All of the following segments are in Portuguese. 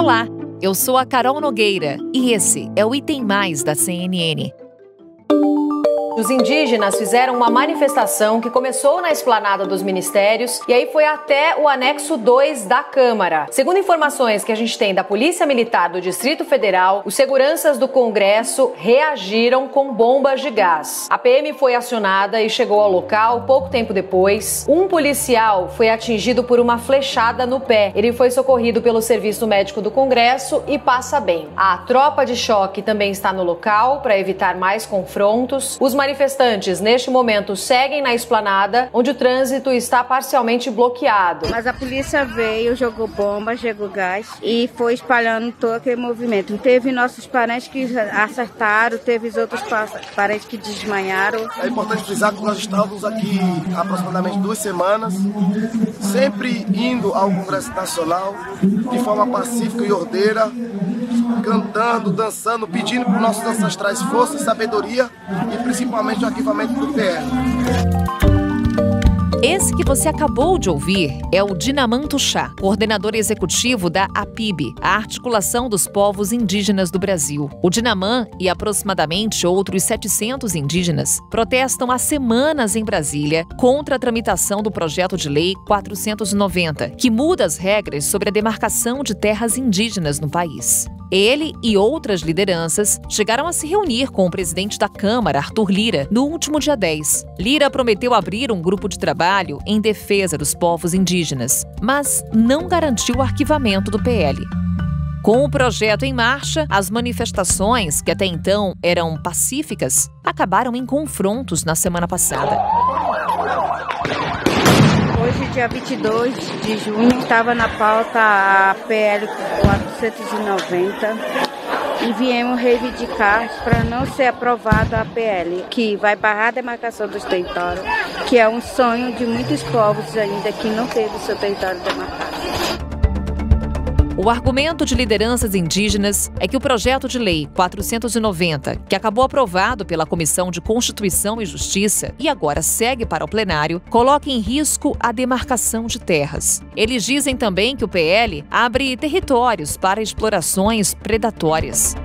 Olá, eu sou a Carol Nogueira e esse é o Item Mais da CNN. Os indígenas fizeram uma manifestação que começou na esplanada dos ministérios e aí foi até o anexo 2 da Câmara. Segundo informações que a gente tem da Polícia Militar do Distrito Federal, os seguranças do Congresso reagiram com bombas de gás. A PM foi acionada e chegou ao local pouco tempo depois. Um policial foi atingido por uma flechada no pé. Ele foi socorrido pelo Serviço Médico do Congresso e passa bem. A tropa de choque também está no local para evitar mais confrontos. Os manifestantes, neste momento, seguem na esplanada, onde o trânsito está parcialmente bloqueado. Mas a polícia veio, jogou bomba, jogou gás e foi espalhando todo aquele movimento. Teve nossos parentes que acertaram, teve os outros parentes que desmaiaram. É importante frisar que nós estávamos aqui há aproximadamente 2 semanas, sempre indo ao Congresso Nacional de forma pacífica e ordeira, cantando, dançando, pedindo para os nossos ancestrais força e sabedoria e principalmente o arquivamento do PL. Esse que você acabou de ouvir é o Dinaman Tuxá, coordenador executivo da APIB, a Articulação dos Povos Indígenas do Brasil. O Dinaman e aproximadamente outros 700 indígenas protestam há semanas em Brasília contra a tramitação do projeto de lei 490, que muda as regras sobre a demarcação de terras indígenas no país. Ele e outras lideranças chegaram a se reunir com o presidente da Câmara, Arthur Lira, no último dia 10. Lira prometeu abrir um grupo de trabalho em defesa dos povos indígenas, mas não garantiu o arquivamento do PL. Com o projeto em marcha, as manifestações, que até então eram pacíficas, acabaram em confrontos na semana passada. Hoje, dia 22 de junho, estava na pauta a PL 490 e viemos reivindicar para não ser aprovada a PL, que vai barrar a demarcação dos territórios, que é um sonho de muitos povos ainda que não teve seu território demarcado. O argumento de lideranças indígenas é que o projeto de lei 490, que acabou aprovado pela Comissão de Constituição e Justiça e agora segue para o plenário, coloca em risco a demarcação de terras. Eles dizem também que o PL abre territórios para explorações predatórias.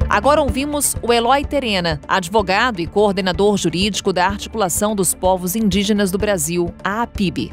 Agora ouvimos o Eloy Terena, advogado e coordenador jurídico da Articulação dos Povos Indígenas do Brasil, a APIB.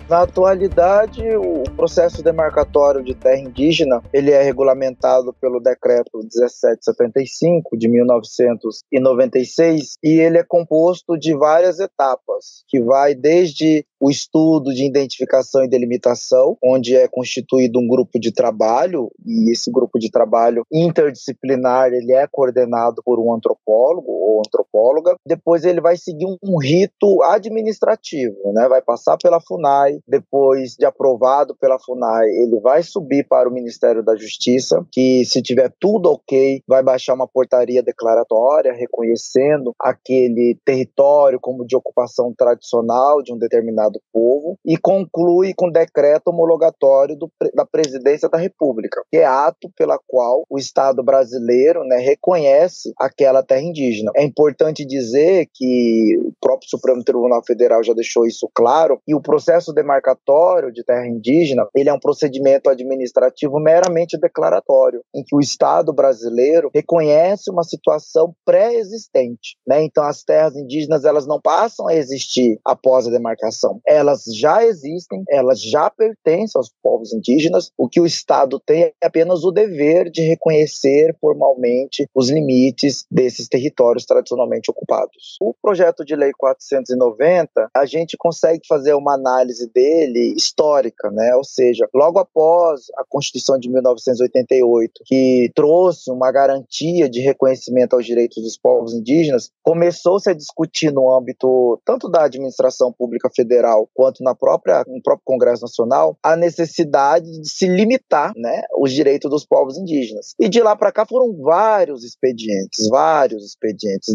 Na atualidade, o processo demarcatório de terra indígena ele é regulamentado pelo Decreto 1775 de 1996 e ele é composto de várias etapas, que vai desde o estudo de identificação e delimitação, onde é constituído um grupo de trabalho, e esse grupo de trabalho interdisciplinar ele é coordenado por um antropólogo ou antropóloga. Depois ele vai seguir um rito administrativo, né? Vai passar pela FUNAI, depois de aprovado pela FUNAI, ele vai subir para o Ministério da Justiça, que se tiver tudo ok, vai baixar uma portaria declaratória reconhecendo aquele território como de ocupação tradicional de um determinado povo e conclui com decreto homologatório da Presidência da República, que é ato pela qual o Estado brasileiro, né, reconhece aquela terra indígena. É importante dizer que o próprio Supremo Tribunal Federal já deixou isso claro, e o processo demarcatório de terra indígena, ele é um procedimento administrativo meramente declaratório, em que o Estado brasileiro reconhece uma situação pré-existente, né? Então as terras indígenas, elas não passam a existir após a demarcação. Elas já existem, elas já pertencem aos povos indígenas. O que o Estado tem é apenas o dever de reconhecer formalmente os limites desses territórios tradicionalmente ocupados. O projeto de lei 490, a gente consegue fazer uma análise dele histórica, né? Ou seja, logo após a Constituição de 1988, que trouxe uma garantia de reconhecimento aos direitos dos povos indígenas, começou-se a discutir no âmbito tanto da administração pública federal quanto no próprio Congresso Nacional a necessidade de se limitar, né, os direitos dos povos indígenas. E de lá para cá foram vários expedientes,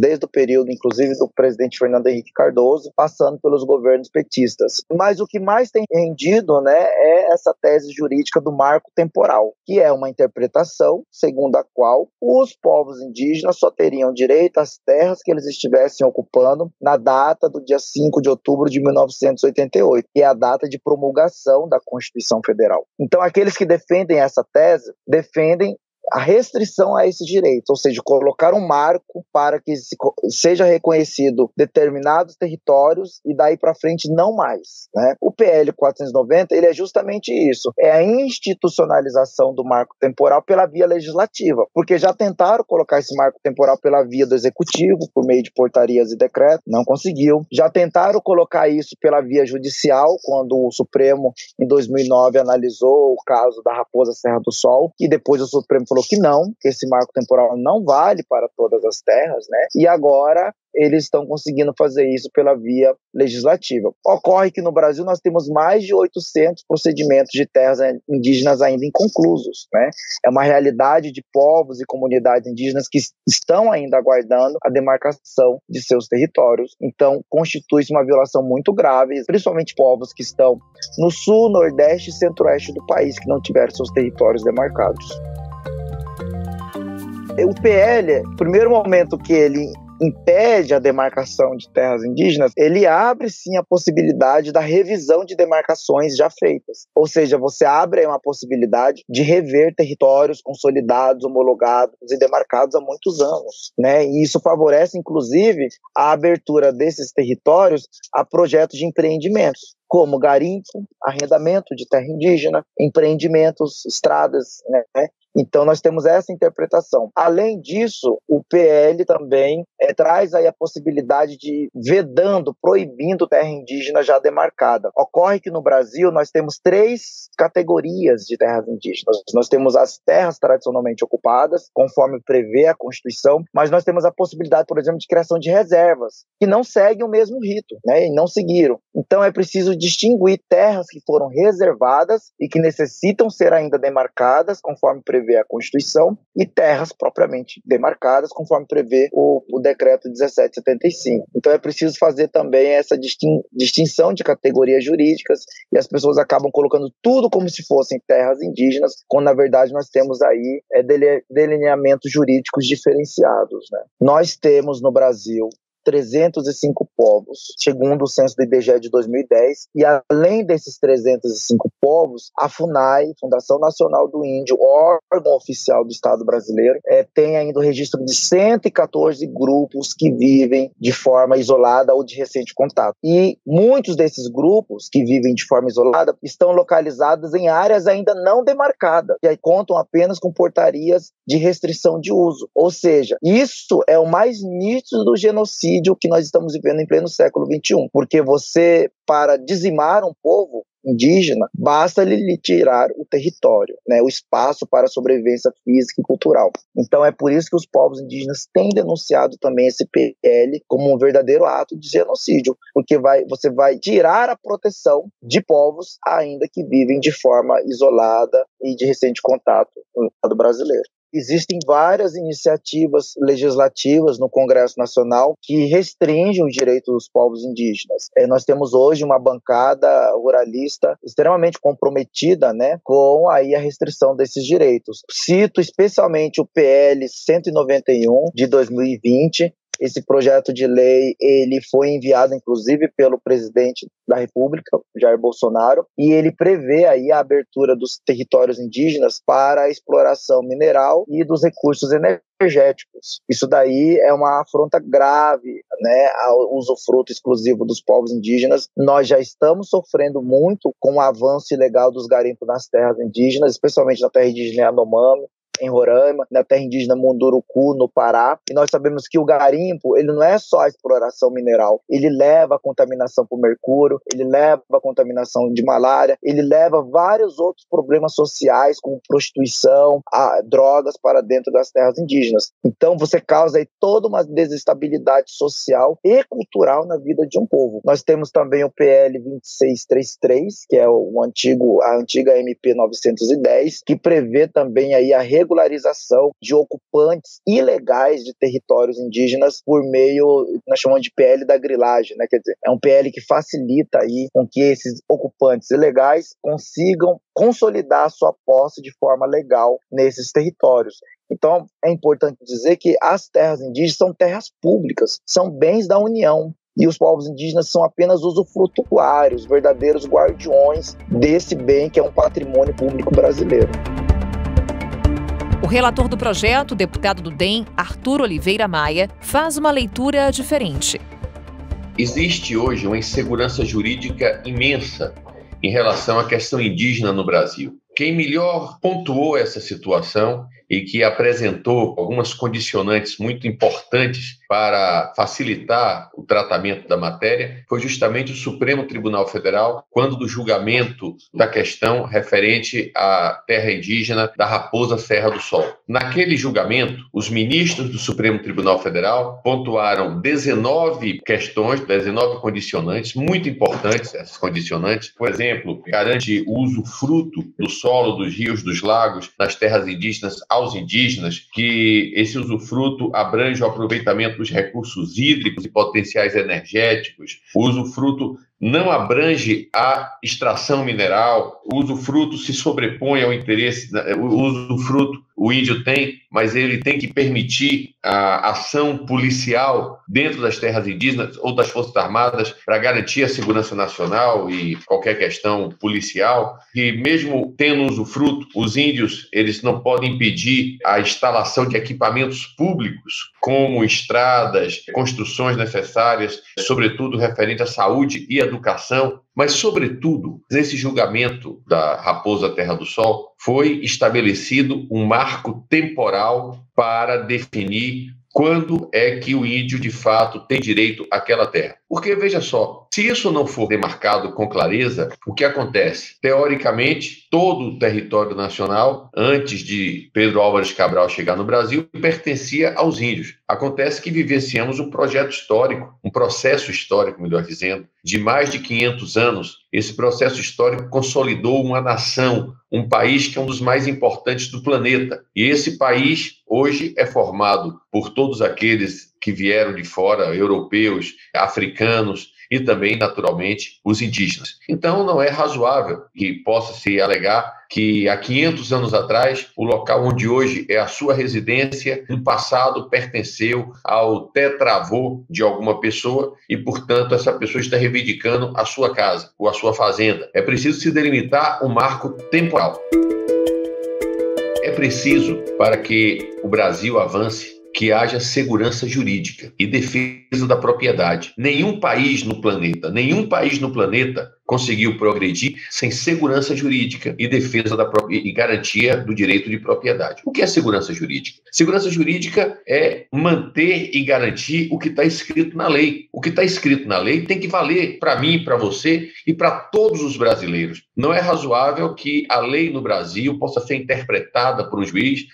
desde o período, inclusive, do presidente Fernando Henrique Cardoso, passando pelos governos petistas. Mas o que mais tem rendido, né, é essa tese jurídica do marco temporal, que é uma interpretação segundo a qual os povos indígenas só teriam direito às terras que eles estivessem ocupando na data do dia 5 de outubro de 1988. 1988, que é a data de promulgação da Constituição Federal. Então, aqueles que defendem essa tese, defendem a restrição a esses direitos, ou seja, colocar um marco para que seja reconhecido determinados territórios e daí para frente não mais, né? O PL 490, ele é justamente isso, é a institucionalização do marco temporal pela via legislativa, porque já tentaram colocar esse marco temporal pela via do executivo, por meio de portarias e decretos, não conseguiu. Já tentaram colocar isso pela via judicial, quando o Supremo, em 2009, analisou o caso da Raposa Serra do Sol, e depois o Supremo falou que não, que esse marco temporal não vale para todas as terras, né? E agora eles estão conseguindo fazer isso pela via legislativa. Ocorre que no Brasil nós temos mais de 800 procedimentos de terras indígenas ainda inconclusos, né? É uma realidade de povos e comunidades indígenas que estão ainda aguardando a demarcação de seus territórios. Então, constitui-se uma violação muito grave, principalmente povos que estão no sul, nordeste e centro-oeste do país, que não tiveram seus territórios demarcados. O PL, no primeiro momento que ele impede a demarcação de terras indígenas, ele abre sim a possibilidade da revisão de demarcações já feitas. Ou seja, você abre uma possibilidade de rever territórios consolidados, homologados e demarcados há muitos anos, né? E isso favorece, inclusive, a abertura desses territórios a projetos de empreendimentos, como garimpo, arrendamento de terra indígena, empreendimentos, estradas, né? Então, nós temos essa interpretação. Além disso, o PL também traz aí a possibilidade de vedando, proibindo terra indígena já demarcada. Ocorre que no Brasil nós temos 3 categorias de terras indígenas. Nós temos as terras tradicionalmente ocupadas, conforme prevê a Constituição, mas nós temos a possibilidade, por exemplo, de criação de reservas, que não seguem o mesmo rito, né, e não seguiram. Então, é preciso distinguir terras que foram reservadas e que necessitam ser ainda demarcadas, conforme prevê a Constituição, e terras propriamente demarcadas, conforme prevê o Decreto 1775. Então é preciso fazer também essa distinção de categorias jurídicas, e as pessoas acabam colocando tudo como se fossem terras indígenas, quando na verdade nós temos aí delineamentos jurídicos diferenciados, né? Nós temos no Brasil 305 povos, segundo o censo do IBGE de 2010, e além desses 305 povos, a FUNAI, Fundação Nacional do Índio, órgão oficial do Estado brasileiro, tem ainda o registro de 114 grupos que vivem de forma isolada ou de recente contato. E muitos desses grupos que vivem de forma isolada estão localizados em áreas ainda não demarcadas, e aí contam apenas com portarias de restrição de uso. Ou seja, isso é o mais nítido do genocídio que nós estamos vivendo em pleno século XXI, porque você, para dizimar um povo indígena, basta lhe tirar o território, né, o espaço para a sobrevivência física e cultural. Então é por isso que os povos indígenas têm denunciado também esse PL como um verdadeiro ato de genocídio, porque você vai tirar a proteção de povos ainda que vivem de forma isolada e de recente contato no Estado brasileiro. Existem várias iniciativas legislativas no Congresso Nacional que restringem os direitos dos povos indígenas. Nós temos hoje uma bancada ruralista extremamente comprometida, né, com aí a restrição desses direitos. Cito especialmente o PL 191 de 2020. Esse projeto de lei, ele foi enviado, inclusive, pelo presidente da República, Jair Bolsonaro, e ele prevê aí a abertura dos territórios indígenas para a exploração mineral e dos recursos energéticos. Isso daí é uma afronta grave, né, ao usufruto exclusivo dos povos indígenas. Nós já estamos sofrendo muito com o avanço ilegal dos garimpos nas terras indígenas, especialmente na terra indígena Yanomami, em Roraima, na terra indígena Munduruku, no Pará, e nós sabemos que o garimpo, ele não é só a exploração mineral, ele leva a contaminação por mercúrio, ele leva a contaminação de malária, ele leva vários outros problemas sociais, como prostituição, drogas para dentro das terras indígenas. Então você causa aí toda uma desestabilidade social e cultural na vida de um povo. Nós temos também o PL 2633, que é a antiga MP 910, que prevê também aí a regularização de ocupantes ilegais de territórios indígenas por meio, nós chamamos de PL da grilagem, né? Quer dizer, é um PL que facilita aí com que esses ocupantes ilegais consigam consolidar sua posse de forma legal nesses territórios. Então, é importante dizer que as terras indígenas são terras públicas, são bens da União. e os povos indígenas são apenas usufrutuários, verdadeiros guardiões desse bem que é um patrimônio público brasileiro. O relator do projeto, o deputado do DEM, Arthur Oliveira Maia, faz uma leitura diferente. Existe hoje uma insegurança jurídica imensa em relação à questão indígena no Brasil. Quem melhor pontuou essa situação e que apresentou algumas condicionantes muito importantes para facilitar o tratamento da matéria foi justamente o Supremo Tribunal Federal, quando do julgamento da questão referente à terra indígena da Raposa Serra do Sol. Naquele julgamento, os ministros do Supremo Tribunal Federal pontuaram 19 questões, 19 condicionantes, muito importantes essas condicionantes. Por exemplo, garante o usufruto do solo, dos rios, dos lagos, nas terras indígenas aos indígenas, que esse usufruto abrange o aproveitamento dos recursos hídricos e potenciais energéticos. O usufruto não abrange a extração mineral, o usufruto se sobrepõe ao interesse, o usufruto o índio tem, mas ele tem que permitir a ação policial dentro das terras indígenas ou das Forças Armadas para garantir a segurança nacional e qualquer questão policial. E mesmo tendo usufruto, os índios eles não podem impedir a instalação de equipamentos públicos, como estradas, construções necessárias, sobretudo referente à saúde e educação. Mas, sobretudo, nesse julgamento da Raposa Terra do Sol, foi estabelecido um marco temporal para definir quando é que o índio, de fato, tem direito àquela terra. Porque, veja só, se isso não for demarcado com clareza, o que acontece? Teoricamente, todo o território nacional, antes de Pedro Álvares Cabral chegar no Brasil, pertencia aos índios. Acontece que vivenciamos um projeto histórico, um processo histórico, melhor dizendo, de mais de 500 anos. Esse processo histórico consolidou uma nação, um país que é um dos mais importantes do planeta. E esse país, hoje, é formado por todos aqueles que vieram de fora, europeus, africanos e também, naturalmente, os indígenas. Então, não é razoável que possa se alegar que há 500 anos atrás, o local onde hoje é a sua residência, no passado pertenceu ao tetravô de alguma pessoa e, portanto, essa pessoa está reivindicando a sua casa ou a sua fazenda. É preciso se delimitar um marco temporal. É preciso, para que o Brasil avance, que haja segurança jurídica e defesa da propriedade. Nenhum país no planeta conseguiu progredir sem segurança jurídica e defesa e garantia do direito de propriedade. O que é segurança jurídica? Segurança jurídica é manter e garantir o que está escrito na lei. O que está escrito na lei tem que valer para mim, para você e para todos os brasileiros. Não é razoável que a lei no Brasil possa ser interpretada por um juiz.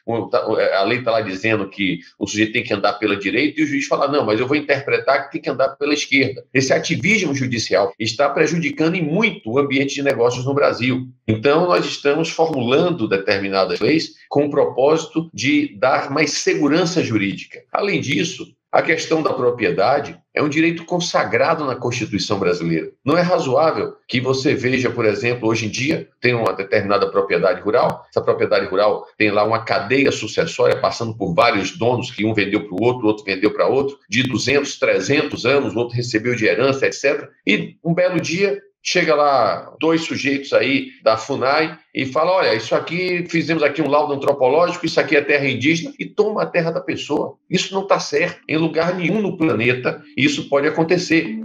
A lei está lá dizendo que o sujeito tem que andar pela direita e o juiz fala, não, mas eu vou interpretar que tem que andar pela esquerda. Esse ativismo judicial está prejudicando em muito o ambiente de negócios no Brasil. Então, nós estamos formulando determinadas leis com o propósito de dar mais segurança jurídica. Além disso, a questão da propriedade é um direito consagrado na Constituição brasileira. Não é razoável que você veja, por exemplo, hoje em dia, tem uma determinada propriedade rural, essa propriedade rural tem lá uma cadeia sucessória passando por vários donos, que um vendeu para o outro vendeu para outro, de 200, 300 anos, o outro recebeu de herança, etc. E um belo dia, chega lá 2 sujeitos aí da FUNAI e fala, olha, isso aqui, fizemos aqui um laudo antropológico, isso aqui é terra indígena, e toma a terra da pessoa. Isso não está certo. Em lugar nenhum no planeta isso pode acontecer.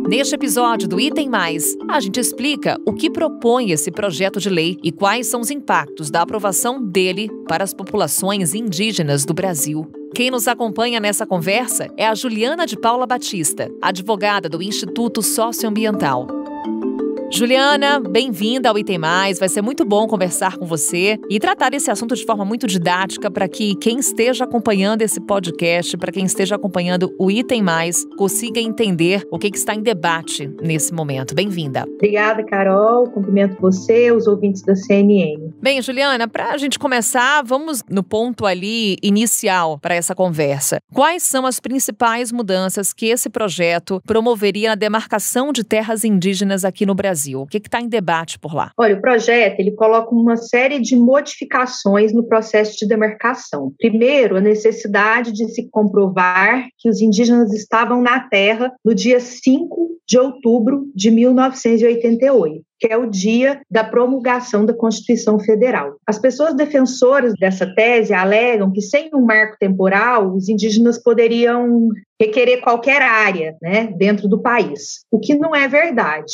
Neste episódio do Item Mais, a gente explica o que propõe esse projeto de lei e quais são os impactos da aprovação dele para as populações indígenas do Brasil. Quem nos acompanha nessa conversa é a Juliana de Paula Batista, advogada do Instituto Socioambiental. Juliana, bem-vinda ao Item Mais. Vai ser muito bom conversar com você e tratar esse assunto de forma muito didática para que quem esteja acompanhando esse podcast, para quem esteja acompanhando o Item Mais, consiga entender o que está em debate nesse momento. Bem-vinda. Obrigada, Carol. Cumprimento você, os ouvintes da CNN. Bem, Juliana, para a gente começar, vamos no ponto ali inicial para essa conversa. Quais são as principais mudanças que esse projeto promoveria na demarcação de terras indígenas aqui no Brasil? Brasil? O que está em debate por lá? Olha, o projeto ele coloca uma série de modificações no processo de demarcação. Primeiro, a necessidade de se comprovar que os indígenas estavam na terra no dia 5 de outubro de 1988. Que é o dia da promulgação da Constituição Federal. As pessoas defensoras dessa tese alegam que, sem um marco temporal, os indígenas poderiam requerer qualquer área, né, dentro do país, o que não é verdade.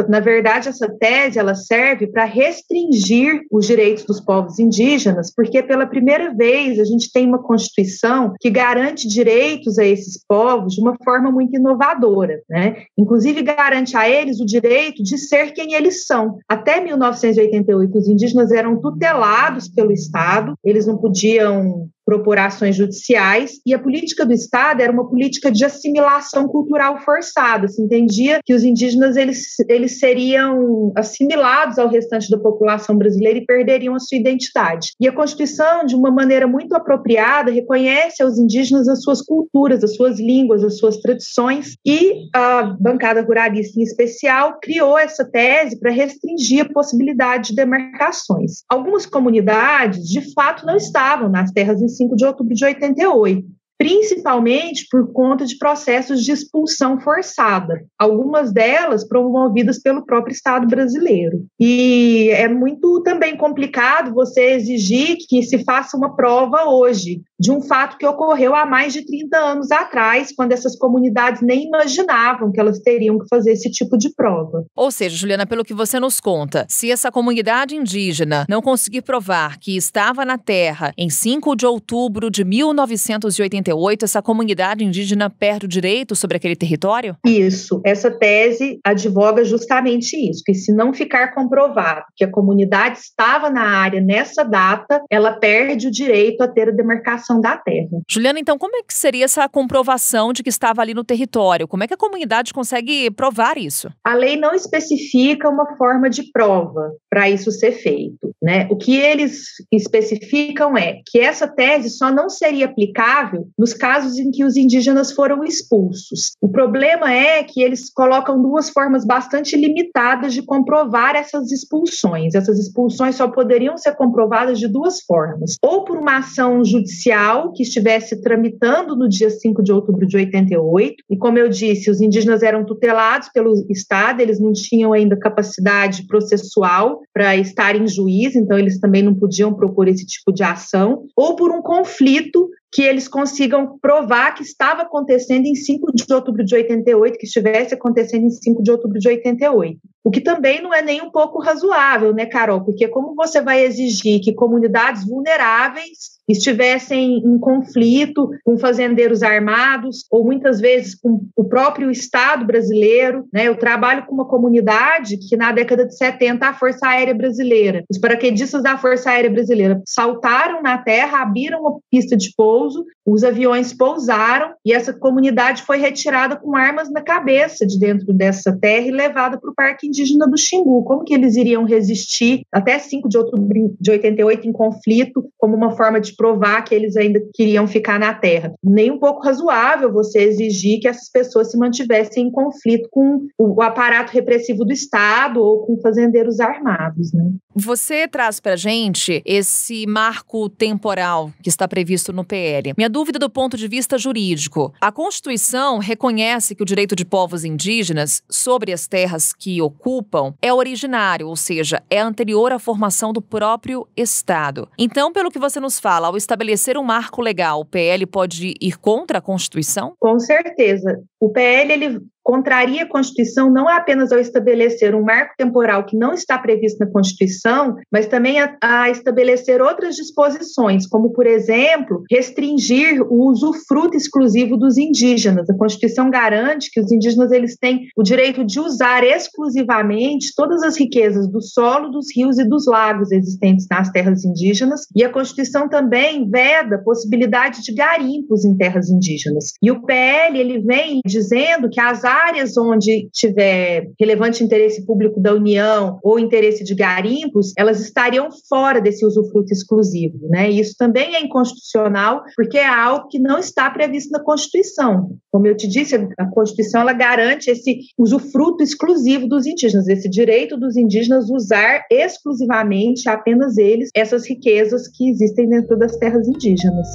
Na verdade, essa tese ela serve para restringir os direitos dos povos indígenas, porque pela primeira vez a gente tem uma Constituição que garante direitos a esses povos de uma forma muito inovadora, né? Inclusive garante a eles o direito de ser quem eles são. Até 1988, os indígenas eram tutelados pelo Estado, eles não podiam propor ações judiciais, e a política do Estado era uma política de assimilação cultural forçada. Se entendia que os indígenas eles seriam assimilados ao restante da população brasileira e perderiam a sua identidade. E a Constituição, de uma maneira muito apropriada, reconhece aos indígenas as suas culturas, as suas línguas, as suas tradições, e a bancada ruralista, em especial, criou essa tese para restringir a possibilidade de demarcações. Algumas comunidades, de fato, não estavam nas terras em 5 de outubro de 88, principalmente por conta de processos de expulsão forçada, algumas delas promovidas pelo próprio Estado brasileiro. E é muito também complicado você exigir que se faça uma prova hoje de um fato que ocorreu há mais de 30 anos atrás, quando essas comunidades nem imaginavam que elas teriam que fazer esse tipo de prova. Ou seja, Juliana, pelo que você nos conta, se essa comunidade indígena não conseguir provar que estava na terra em 5 de outubro de 1988, essa comunidade indígena perde o direito sobre aquele território? Isso. Essa tese advoga justamente isso, que se não ficar comprovado que a comunidade estava na área nessa data, ela perde o direito a ter a demarcação da terra. Juliana, então como é que seria essa comprovação de que estava ali no território? Como é que a comunidade consegue provar isso? A lei não especifica uma forma de prova para isso ser feito, né? O que eles especificam é que essa tese só não seria aplicável nos casos em que os indígenas foram expulsos. O problema é que eles colocam duas formas bastante limitadas de comprovar essas expulsões. Essas expulsões só poderiam ser comprovadas de duas formas. Ou por uma ação judicial que estivesse tramitando no dia 5 de outubro de 88, e como eu disse, os indígenas eram tutelados pelo Estado, eles não tinham ainda capacidade processual para estar em juiz, então eles também não podiam propor esse tipo de ação, ou por um conflito que eles consigam provar que estava acontecendo em 5 de outubro de 88, que estivesse acontecendo em 5 de outubro de 88. O que também não é nem um pouco razoável, né, Carol? Porque como você vai exigir que comunidades vulneráveis estivessem em conflito com fazendeiros armados, ou muitas vezes com o próprio Estado brasileiro, né? Eu trabalho com uma comunidade que na década de 70 a Força Aérea Brasileira, os paraquedistas da Força Aérea Brasileira saltaram na terra, abriram uma pista de pouso, os aviões pousaram e essa comunidade foi retirada com armas na cabeça de dentro dessa terra e levada para o Parque Indígena do Xingu. Como que eles iriam resistir até 5 de outubro de 88 em conflito, como uma forma de provar que eles ainda queriam ficar na terra? Nem um pouco razoável você exigir que essas pessoas se mantivessem em conflito com o aparato repressivo do Estado ou com fazendeiros armados, né? Você traz para a gente esse marco temporal que está previsto no PL. Minha dúvida do ponto de vista jurídico: a Constituição reconhece que o direito de povos indígenas sobre as terras que ocupam é originário, ou seja, é anterior à formação do próprio Estado. Então, pelo que você nos fala, ao estabelecer um marco legal, o PL pode ir contra a Constituição? Com certeza. O PL, ele contraria a Constituição não apenas ao estabelecer um marco temporal que não está previsto na Constituição, mas também a estabelecer outras disposições, como, por exemplo, restringir o usufruto exclusivo dos indígenas. A Constituição garante que os indígenas eles têm o direito de usar exclusivamente todas as riquezas do solo, dos rios e dos lagos existentes nas terras indígenas, e a Constituição também veda a possibilidade de garimpos em terras indígenas. E o PL ele vem dizendo que as áreas onde tiver relevante interesse público da União ou interesse de garimpos, elas estariam fora desse usufruto exclusivo, né? E isso também é inconstitucional, porque é algo que não está previsto na Constituição. Como eu te disse, a Constituição ela garante esse usufruto exclusivo dos indígenas, esse direito dos indígenas usar exclusivamente, apenas eles, essas riquezas que existem dentro das terras indígenas.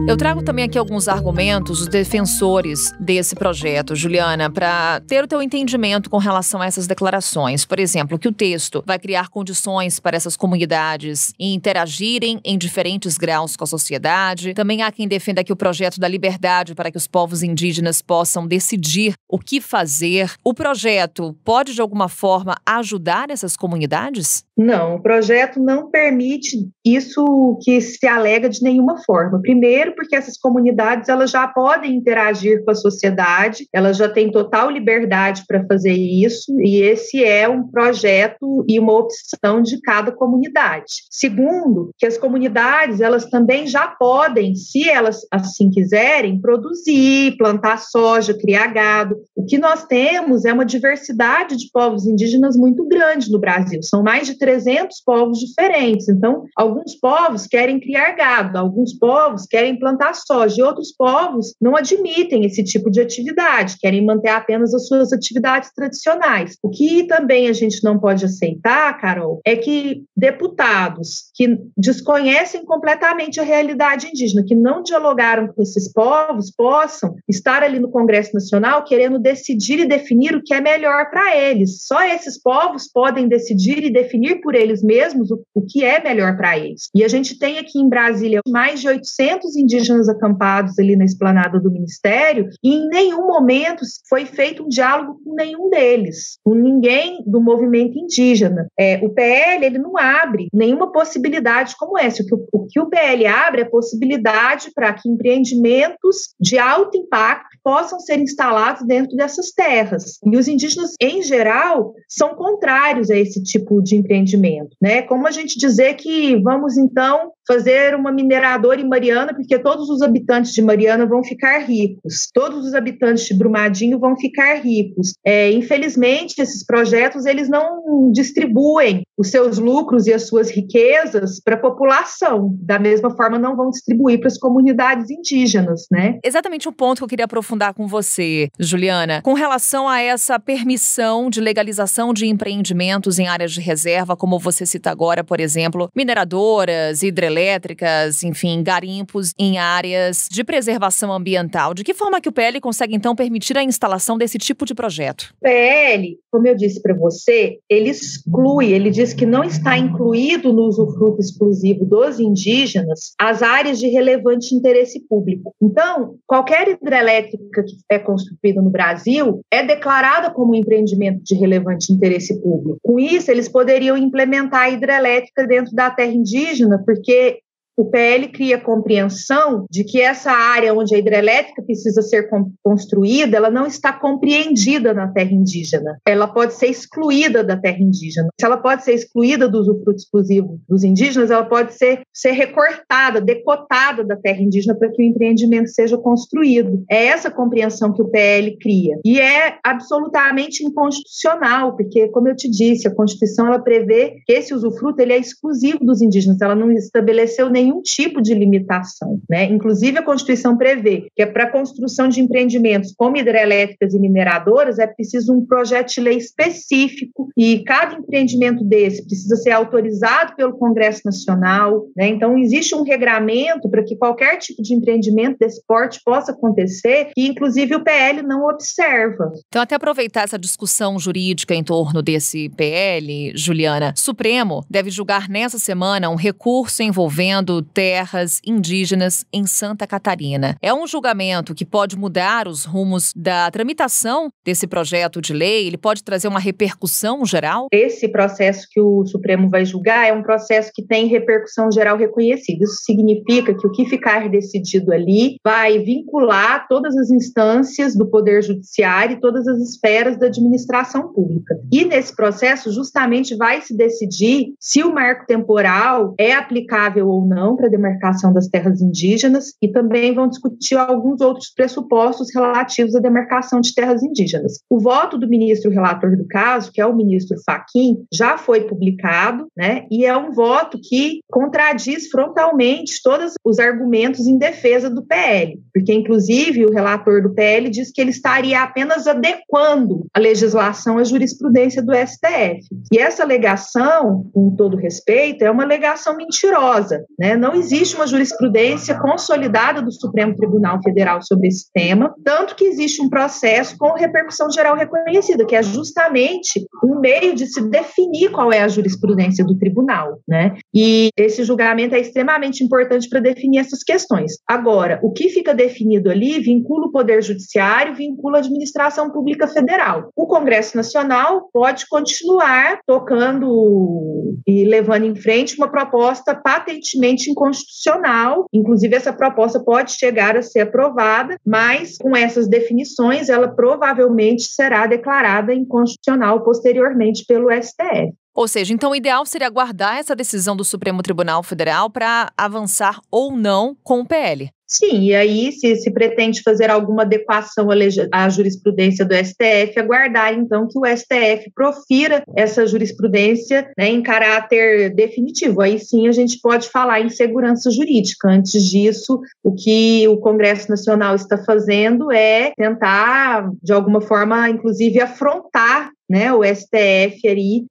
Eu trago também aqui alguns argumentos dos defensores desse projeto, Juliana, para ter o teu entendimento com relação a essas declarações. Por exemplo, que o texto vai criar condições para essas comunidades interagirem em diferentes graus com a sociedade. Também há quem defenda que o projeto dá liberdade para que os povos indígenas possam decidir o que fazer. O projeto pode, de alguma forma, ajudar essas comunidades? Não, o projeto não permite isso que se alega de nenhuma forma. Primeiro, porque essas comunidades elas já podem interagir com a sociedade, elas já têm total liberdade para fazer isso, e esse é um projeto e uma opção de cada comunidade. Segundo, que as comunidades elas também já podem, se elas assim quiserem, produzir, plantar soja, criar gado. O que nós temos é uma diversidade de povos indígenas muito grande no Brasil, são mais de 300 povos diferentes, então alguns povos querem criar gado, alguns povos querem plantar soja, e outros povos não admitem esse tipo de atividade, querem manter apenas as suas atividades tradicionais. O que também a gente não pode aceitar, Carol, é que deputados que desconhecem completamente a realidade indígena, que não dialogaram com esses povos, possam estar ali no Congresso Nacional querendo decidir e definir o que é melhor para eles. Só esses povos podem decidir e definir por eles mesmos o que é melhor para eles. E a gente tem aqui em Brasília mais de 800 indígenas acampados ali na esplanada do Ministério, e em nenhum momento foi feito um diálogo com nenhum deles, com ninguém do movimento indígena. O PL ele não abre nenhuma possibilidade como essa. O que o PL abre é possibilidade para que empreendimentos de alto impacto possam ser instalados dentro dessas terras. E os indígenas, em geral, são contrários a esse tipo de empreendimento, né? Como a gente dizer que vamos, então, fazer uma mineradora em Mariana, porque todos os habitantes de Mariana vão ficar ricos, todos os habitantes de Brumadinho vão ficar ricos. Infelizmente, esses projetos, eles não distribuem os seus lucros e as suas riquezas para a população, da mesma forma não vão distribuir para as comunidades indígenas, né? Exatamente o ponto que eu queria aprofundar com você, Juliana, com relação a essa permissão de legalização de empreendimentos em áreas de reserva, como você cita agora, por exemplo, mineradoras, hidrelétricas, enfim, garimpos em áreas de preservação ambiental. De que forma que o PL consegue, então, permitir a instalação desse tipo de projeto? O PL, como eu disse para você, ele exclui, ele diz que não está incluído no usufruto exclusivo dos indígenas as áreas de relevante interesse público. Então, qualquer hidrelétrica que é construída no Brasil é declarada como um empreendimento de relevante interesse público. Com isso, eles poderiam implementar a hidrelétrica dentro da terra indígena, porque o PL cria compreensão de que essa área onde a hidrelétrica precisa ser construída, ela não está compreendida na terra indígena. Ela pode ser excluída da terra indígena. Se ela pode ser excluída do usufruto exclusivo dos indígenas, ela pode ser recortada, decotada da terra indígena para que o empreendimento seja construído. É essa compreensão que o PL cria. E é absolutamente inconstitucional, porque, como eu te disse, a Constituição ela prevê que esse usufruto ele é exclusivo dos indígenas. Ela não estabeleceu nenhum tipo de limitação, né? Inclusive, a Constituição prevê que para a construção de empreendimentos como hidrelétricas e mineradoras é preciso um projeto de lei específico e cada empreendimento desse precisa ser autorizado pelo Congresso Nacional, né? Então, existe um regramento para que qualquer tipo de empreendimento desse porte possa acontecer e, inclusive, o PL não observa. Então, até aproveitar essa discussão jurídica em torno desse PL, Juliana, o Supremo deve julgar nessa semana um recurso envolvendo terras indígenas em Santa Catarina. É um julgamento que pode mudar os rumos da tramitação desse projeto de lei? Ele pode trazer uma repercussão geral? Esse processo que o Supremo vai julgar é um processo que tem repercussão geral reconhecida. Isso significa que o que ficar decidido ali vai vincular todas as instâncias do Poder Judiciário e todas as esferas da administração pública. E nesse processo, justamente, vai se decidir se o marco temporal é aplicável ou não legislação para a demarcação das terras indígenas e também vão discutir alguns outros pressupostos relativos à demarcação de terras indígenas. O voto do ministro relator do caso, que é o ministro Fachin, já foi publicado, né, e é um voto que contradiz frontalmente todos os argumentos em defesa do PL, porque, inclusive, o relator do PL diz que ele estaria apenas adequando a legislação à jurisprudência do STF. E essa alegação, com todo respeito, é uma alegação mentirosa, né? Não existe uma jurisprudência consolidada do Supremo Tribunal Federal sobre esse tema, tanto que existe um processo com repercussão geral reconhecida, que é justamente um meio de se definir qual é a jurisprudência do tribunal, né? E esse julgamento é extremamente importante para definir essas questões. Agora, o que fica definido ali vincula o Poder Judiciário, vincula a Administração Pública Federal. O Congresso Nacional pode continuar tocando e levando em frente uma proposta patentemente inconstitucional, inclusive essa proposta pode chegar a ser aprovada, mas com essas definições ela provavelmente será declarada inconstitucional posteriormente pelo STF. Ou seja, então o ideal seria aguardar essa decisão do Supremo Tribunal Federal para avançar ou não com o PL. Sim, e aí se pretende fazer alguma adequação à jurisprudência do STF, aguardar então que o STF profira essa jurisprudência, né, em caráter definitivo. Aí sim a gente pode falar em segurança jurídica. Antes disso, o que o Congresso Nacional está fazendo é tentar, de alguma forma, inclusive afrontar, né, o STF ali,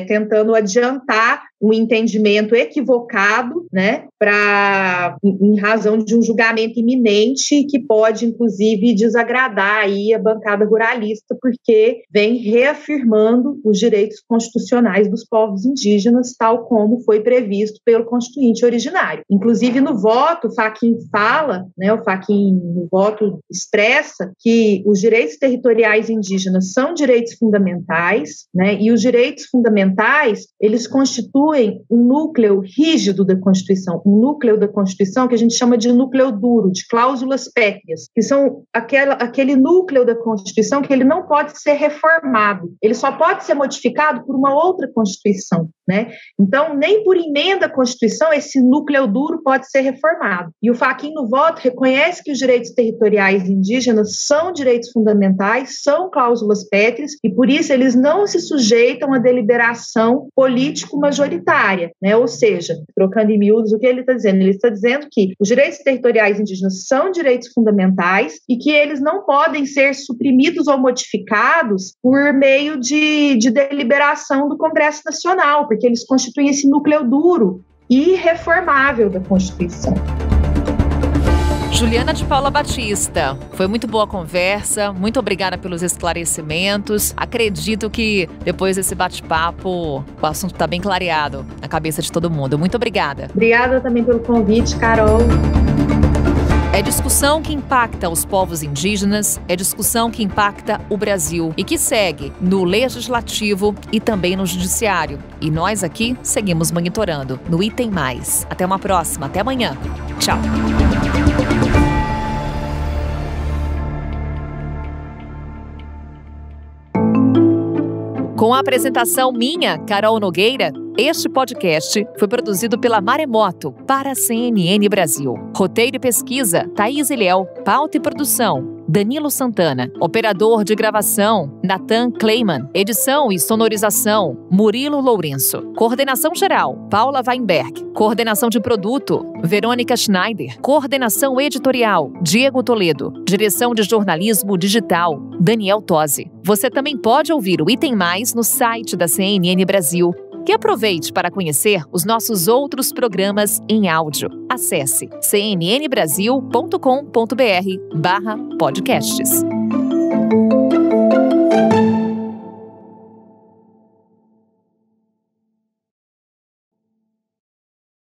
tentando adiantar um entendimento equivocado, né, em razão de um julgamento iminente que pode, inclusive, desagradar aí a bancada ruralista, porque vem reafirmando os direitos constitucionais dos povos indígenas, tal como foi previsto pelo Constituinte originário. Inclusive, no voto, o Fachin fala, né, o Fachin, no voto, expressa que os direitos territoriais indígenas são direitos fundamentais, né, e os direitos fundamentais, eles constituem um núcleo rígido da Constituição, um núcleo da Constituição que a gente chama de núcleo duro, de cláusulas pétreas, que são aquele núcleo da Constituição que ele não pode ser reformado, ele só pode ser modificado por uma outra Constituição, né? Então, nem por emenda à Constituição esse núcleo duro pode ser reformado. E o Fachin, no voto, reconhece que os direitos territoriais indígenas são direitos fundamentais, são cláusulas pétreas, e por isso eles não se sujeitam à deliberação político-majoritária, né? Ou seja, trocando em miúdos, o que ele está dizendo? Ele está dizendo que os direitos territoriais indígenas são direitos fundamentais e que eles não podem ser suprimidos ou modificados por meio de deliberação do Congresso Nacional, porque eles constituem esse núcleo duro e irreformável da Constituição. Juliana de Paula Batista, foi muito boa a conversa, muito obrigada pelos esclarecimentos. Acredito que depois desse bate-papo o assunto está bem clareado na cabeça de todo mundo. Muito obrigada. Obrigada também pelo convite, Carol. É discussão que impacta os povos indígenas, é discussão que impacta o Brasil e que segue no Legislativo e também no Judiciário. E nós aqui seguimos monitorando no Item Mais. Até uma próxima, até amanhã. Tchau. Com a apresentação minha, Carol Nogueira, este podcast foi produzido pela Maremoto para a CNN Brasil. Roteiro e pesquisa, Thaís Ilhéu. Pauta e produção, Danilo Santana. Operador de gravação, Nathan Kleiman. Edição e sonorização, Murilo Lourenço. Coordenação geral, Paula Weinberg. Coordenação de produto, Verônica Schneider. Coordenação editorial, Diego Toledo. Direção de jornalismo digital, Daniel Tosi. Você também pode ouvir o Item Mais no site da CNN Brasil. E aproveite para conhecer os nossos outros programas em áudio. Acesse cnnbrasil.com.br/podcasts.